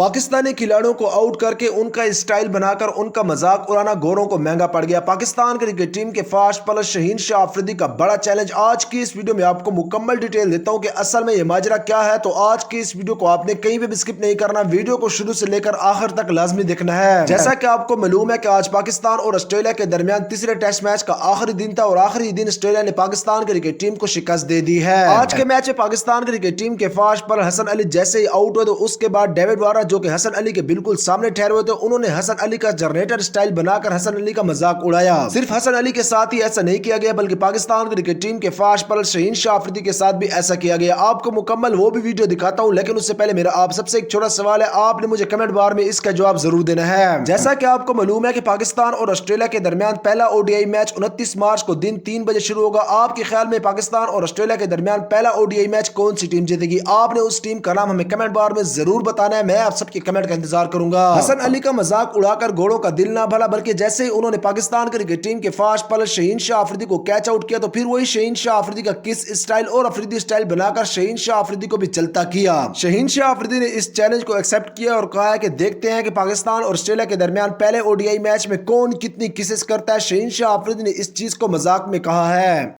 पाकिस्तानी खिलाड़ियों को आउट करके उनका स्टाइल बनाकर उनका मजाक उड़ाना गोरों को महंगा पड़ गया। पाकिस्तान क्रिकेट टीम के फास्ट बॉलर शहीन शाह अफरीदी का बड़ा चैलेंज। आज की इस वीडियो में आपको मुकम्मल डिटेल देता हूं कि असल में ये माजरा क्या है। तो आज की इस वीडियो को आपने कहीं भी स्किप नहीं करना, वीडियो को शुरू से लेकर आखिर तक लाजमी देखना है। जैसा कि आपको मालूम है कि आज पाकिस्तान और ऑस्ट्रेलिया के दरमियान तीसरे टेस्ट मैच का आखिरी दिन था और आखिरी दिन ऑस्ट्रेलिया ने पाकिस्तान क्रिकेट टीम को शिकस्त दे दी है। आज के मैच में पाकिस्तान क्रिकेट टीम के फास्ट बॉलर हसन अली जैसे ही आउट हुए तो उसके बाद डेविड वार्नर जो कि हसन अली के बिल्कुल सामने ठहरे हुए थे, उन्होंने हसन अली का जनरेटर स्टाइल बनाकर हसन अली का मजाक उड़ाया। सिर्फ हसन अली के साथ ही ऐसा नहीं किया गया बल्कि पाकिस्तान क्रिकेट टीम के फास्ट बॉलर शहीन शाह अफरीदी के साथ भी ऐसा किया गया। आपको मुकम्मल वो भी वीडियो दिखाता हूं, लेकिन उससे पहले मेरा आप सबसे एक छोटा सवाल है, आपने मुझे कमेंट बार में इसका जवाब जरूर देना है। जैसा कि आपको मालूम है कि पाकिस्तान और ऑस्ट्रेलिया के दरमियान पहला ओडीआई मैच 29 मार्च को दिन 3 बजे शुरू होगा। आपके ख्याल में पाकिस्तान और ऑस्ट्रेलिया के दरमियान पहला ओडीआई मैच कौन सी टीम जीतेगी? आपने उस टीम का नाम हमें कमेंट बार में जरूर बताना है, मैं आप सबके कमेंट का इंतजार करूंगा। हसन अली का मजाक उड़ाकर घोड़ों का दिल ना भला, बल्कि जैसे ही उन्होंने पाकिस्तान क्रिकेट टीम के फास्ट बॉलर शहीन शाह अफरीदी को कैच आउट किया तो फिर वही शहीन शाह अफरीदी का किस स्टाइल और अफरीदी स्टाइल बनाकर शहीन शाह अफरीदी को भी चलता किया। शहीन शाह अफरीदी ने इस चैलेंज को एक्सेप्ट किया और कहा है कि देखते हैं कि पाकिस्तान और ऑस्ट्रेलिया के दरमियान पहले ओडीआई मैच में कौन कितनी किसेस करता है। शहीन शाह अफरीदी ने इस चीज को मजाक में कहा है।